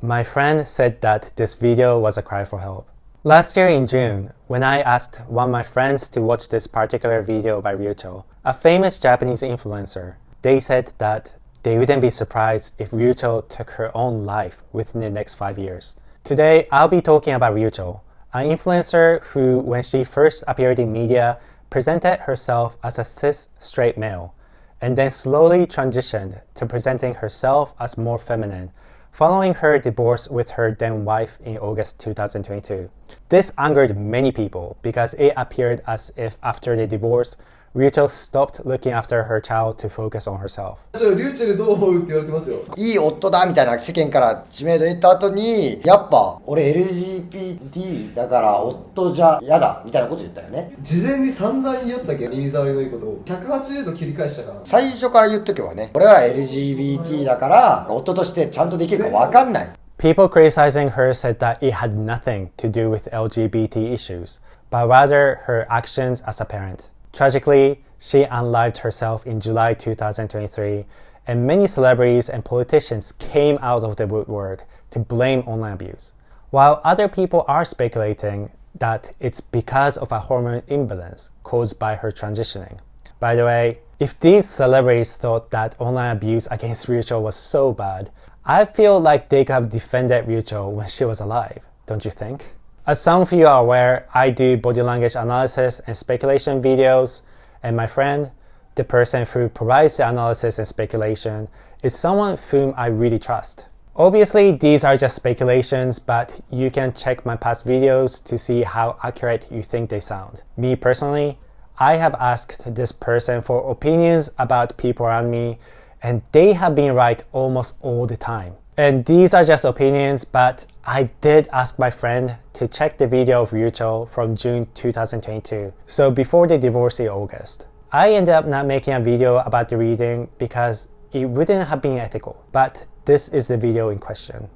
My friend said that this video was a cry for help. Last year in June, when I asked one of my friends to watch this particular video by Ryuchell, a famous Japanese influencer, they said that they wouldn't be surprised if Ryuchell took her own life within the next 5 years. Today, I'll be talking about Ryuchell, an influencer who, when she first appeared in media, presented herself as a cis straight male, and then slowly transitioned to presenting herself as more feminine, following her divorce with her then wife in August 2022. This angered many people because it appeared as if after the divorce, Ryuchell stopped looking after her child to focus on herself. リューチェルどう思うって言われてますよ。いい夫だみたいな世間から知名度得た後に、やっぱ俺 LGBT だから夫じゃ嫌だみたいなこと言ったよね。事前に散々言いよったけど耳障りのいいことを180度切り返したから。最初から言っとけばね、俺は LGBT だから夫としてちゃんとできるか分かんない。People criticizing her said that it had nothing to do with LGBT issues, but rather her actions as a parent. Tragically, she unlived herself in July 2023, and many celebrities and politicians came out of the woodwork to blame online abuse, while other people are speculating that it's because of a hormone imbalance caused by her transitioning. By the way, if these celebrities thought that online abuse against Ryuchell was so bad, I feel like they could have defended Ryuchell when she was alive, don't you think? As some of you are aware, I do body language analysis and speculation videos, and my friend, the person who provides the analysis and speculation, is someone whom I really trust. Obviously, these are just speculations, but you can check my past videos to see how accurate you think they sound. Me personally, I have asked this person for opinions about people around me, and they have been right almost all the time. And these are just opinions, but I did ask my friend to check the video of Ryuchell from June 2022, so before the divorce in August. I ended up not making a video about the reading because it wouldn't have been ethical, but this is the video in question.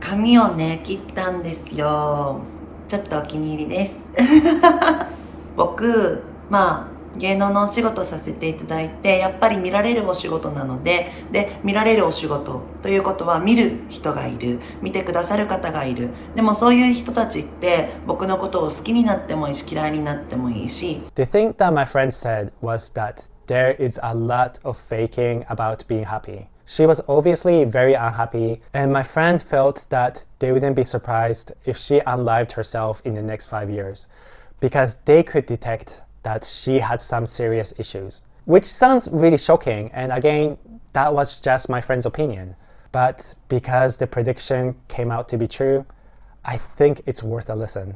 髪をね、切ったんですよ。ちょっとお気に入りです。僕、芸能のお仕事させていただいて、やっぱり見られるお仕事なので、見られるお仕事ということは見る人がいる、見てくださる方がいる。でもそういう人たちって僕のことを好きになってもいいし、嫌いになってもいいし。The thing that my friend said was that there is a lot of faking about being happy. She was obviously very unhappy, and my friend felt that they wouldn't be surprised if she unlived herself in the next 5 years, because they could detect that she had some serious issues. Which sounds really shocking, and again, that was just my friend's opinion. But because the prediction came out to be true, I think it's worth a listen.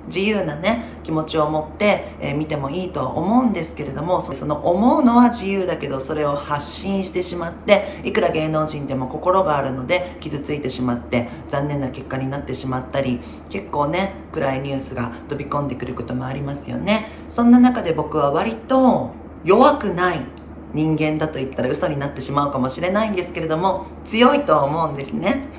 自由なね、気持ちを持って、見てもいいとは思うんですけれども、その思うのは自由だけど、それを発信してしまって、いくら芸能人でも心があるので傷ついてしまって残念な結果になってしまったり、結構ね、暗いニュースが飛び込んでくることもありますよね。そんな中で僕は割と弱くない人間だと言ったら嘘になってしまうかもしれないんですけれども、強いとは思うんですね。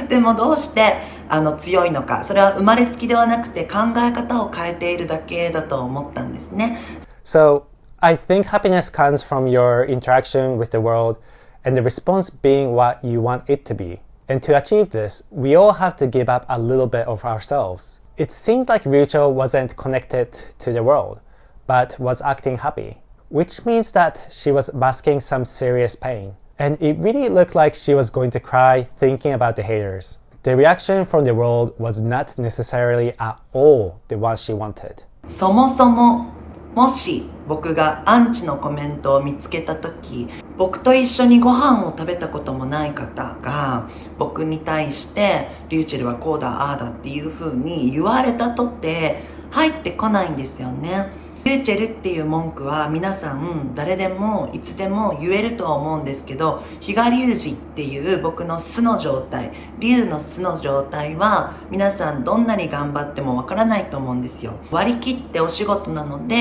でもどうして強いのか、それは生まれつきではなくて考え方を変えているだけだと思ったんですね。So, I think happiness comes from your interaction with the world and the response being what you want it to be. And to achieve this, we all have to give up a little bit of ourselves. It seemed like Ryuchell wasn't connected to the world, but was acting happy, which means that she was masking some serious pain. And it really looked like she was going to cry thinking about the haters. The reaction from the world was not necessarily at all the one she wanted. そもそも、もし僕がアンチのコメントを見つけたとき、僕と一緒にご飯を食べたこともない方が僕に対してリューチェルはこうだああだっていう風に言われたとって入ってこないんですよね。リューチェルっていう文句は皆さん誰でもいつでも言えるとは思うんですけど、比嘉隆二っていう僕の素の状態、龍の素の状態は皆さんどんなに頑張ってもわからないと思うんですよ。割り切ってお仕事なので、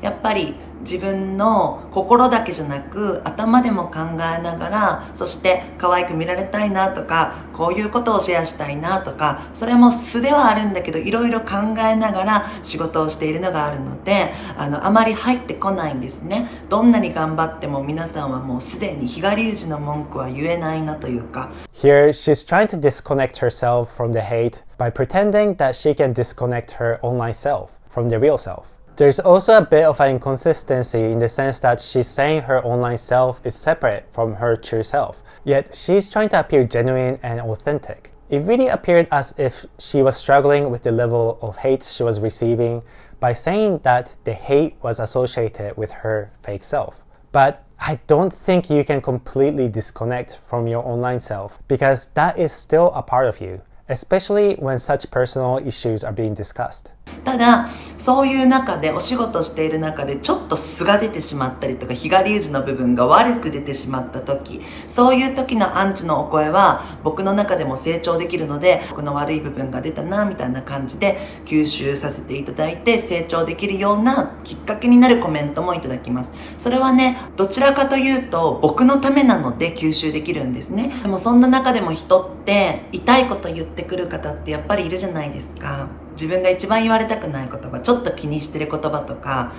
やっぱり自分の心だけじゃなく頭でも考えながら、そして可愛く見られたいなとか、こういうことをシェアしたいなとか、それも素ではあるんだけどいろいろ考えながら仕事をしているのがあるので、あまり入ってこないんですね。どんなに頑張っても皆さんはもうすでに比嘉隆二の文句は言えないなというか。 Here, she's trying to disconnect herself from the hate by pretending that she can disconnect her online self from the real self. There's also a bit of an inconsistency in the sense that she's saying her online self is separate from her true self, yet she's trying to appear genuine and authentic. It really appeared as if she was struggling with the level of hate she was receiving by saying that the hate was associated with her fake self. But I don't think you can completely disconnect from your online self because that is still a part of you, especially when such personal issues are being discussed. ただそういう中でお仕事している中でちょっと素が出てしまったりとか、比嘉隆二の部分が悪く出てしまった時、そういう時のアンチのお声は僕の中でも成長できるので、僕の悪い部分が出たなみたいな感じで吸収させていただいて成長できるようなきっかけになるコメントもいただきます。それはね、どちらかというと僕のためなので吸収できるんですね。でもそんな中でも人って痛いこと言ってくる方ってやっぱりいるじゃないですか。自分が一番言われたくない言葉、ちょっと気にしてる言葉とか、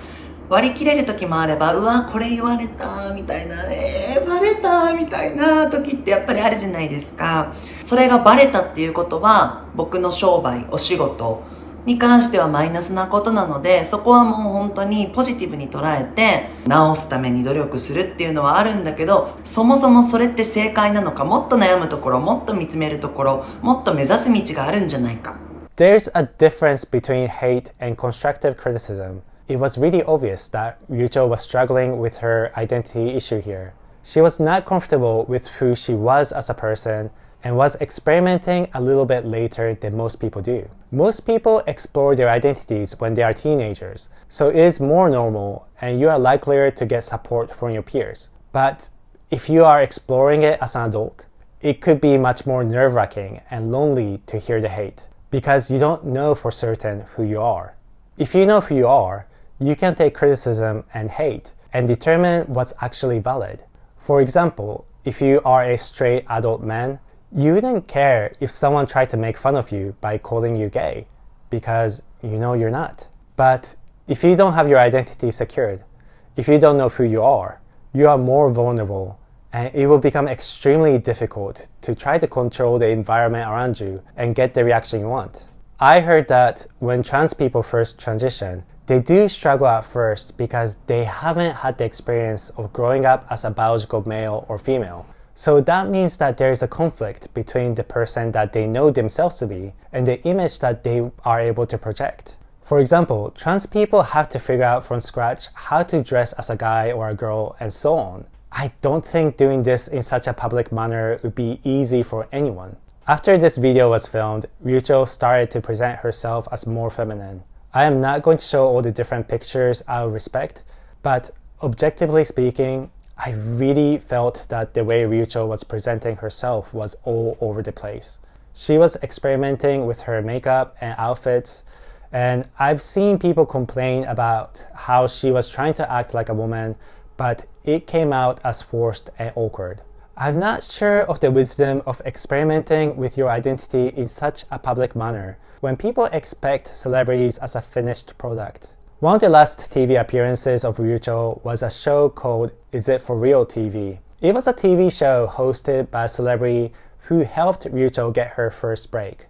割り切れる時もあれば、うわこれ言われたみたいな、バレたみたいな時ってやっぱりあるじゃないですか。それがバレたっていうことは僕の商売、お仕事に関してはマイナスなことなので、そこはもう本当にポジティブに捉えて直すために努力するっていうのはあるんだけど、そもそもそれって正解なのか、もっと悩むところ、もっと見つめるところ、もっと目指す道があるんじゃないか。There's a difference between hate and constructive criticism. It was really obvious that Ryuchell was struggling with her identity issue here. She was not comfortable with who she was as a person and was experimenting a little bit later than most people do. Most people explore their identities when they are teenagers, so it is more normal and you are likelier to get support from your peers. But if you are exploring it as an adult, it could be much more nerve-wracking and lonely to hear the hate, because you don't know for certain who you are. If you know who you are, you can take criticism and hate and determine what's actually valid. For example, if you are a straight adult man, you wouldn't care if someone tried to make fun of you by calling you gay, because you know you're not. But if you don't have your identity secured, if you don't know who you are more vulnerable, and it will become extremely difficult to try to control the environment around you and get the reaction you want. I heard that when trans people first transition, they do struggle at first because they haven't had the experience of growing up as a biological male or female. So that means that there is a conflict between the person that they know themselves to be and the image that they are able to project. For example, trans people have to figure out from scratch how to dress as a guy or a girl and so on. I don't think doing this in such a public manner would be easy for anyone. After this video was filmed, Ryuchell started to present herself as more feminine. I am not going to show all the different pictures out of respect, but objectively speaking, I really felt that the way Ryuchell was presenting herself was all over the place. She was experimenting with her makeup and outfits, and I've seen people complain about how she was trying to act like a woman, but it came out as forced and awkward. I'm not sure of the wisdom of experimenting with your identity in such a public manner when people expect celebrities as a finished product. One of the last TV appearances of Ryuchell was a show called Is It For Real TV. It was a TV show hosted by a celebrity who helped Ryuchell get her first break.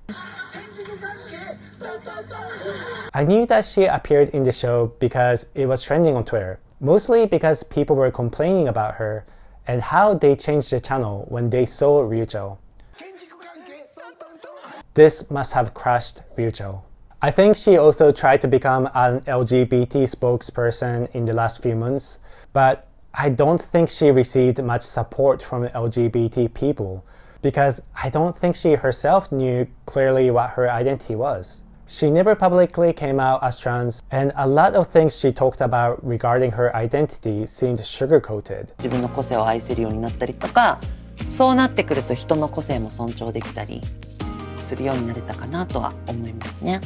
I knew that she appeared in the show because it was trending on Twitter, mostly because people were complaining about her and how they changed the channel when they saw Ryuchell. This must have crushed Ryuchell. I think she also tried to become an LGBT spokesperson in the last few months, but I don't think she received much support from LGBT people because I don't think she herself knew clearly what her identity was. She never publicly came out as trans, and a lot of things she talked about regarding her identity seemed sugar-coated. 自分の個性を愛せるようになったりとか、そうなってくると人の個性も尊重できたりするようになれたかなとは思いますね。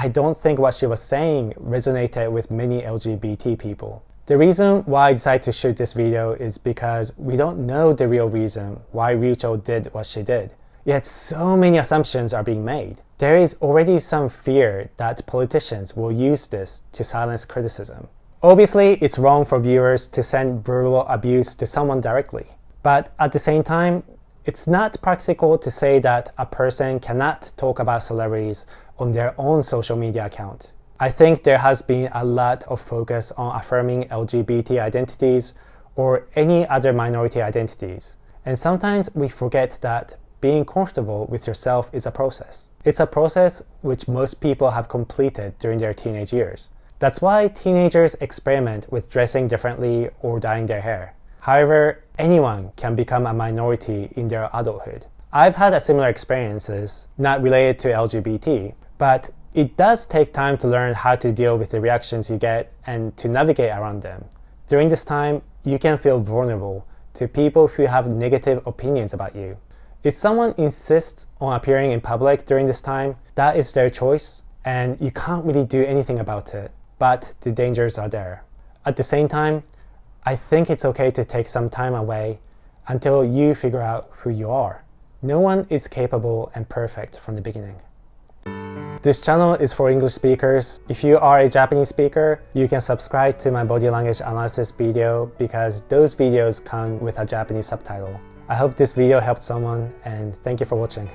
I don't think what she was saying resonated with many LGBT people. The reason why I decided to shoot this video is because we don't know the real reason why Ryuchell did what she did. Yet so many assumptions are being made. There is already some fear that politicians will use this to silence criticism. Obviously, it's wrong for viewers to send verbal abuse to someone directly. But at the same time, it's not practical to say that a person cannot talk about celebrities on their own social media account. I think there has been a lot of focus on affirming LGBT identities or any other minority identities. And sometimes we forget that being comfortable with yourself is a process. It's a process which most people have completed during their teenage years. That's why teenagers experiment with dressing differently or dyeing their hair. However, anyone can become a minority in their adulthood. I've had a similar experiences, not related to LGBT, but it does take time to learn how to deal with the reactions you get and to navigate around them. During this time, you can feel vulnerable to people who have negative opinions about you. If someone insists on appearing in public during this time, that is their choice, and you can't really do anything about it, but the dangers are there. At the same time, I think it's okay to take some time away until you figure out who you are. No one is capable and perfect from the beginning. This channel is for English speakers. If you are a Japanese speaker, you can subscribe to my body language analysis video because those videos come with a Japanese subtitle. I hope this video helped someone, and thank you for watching.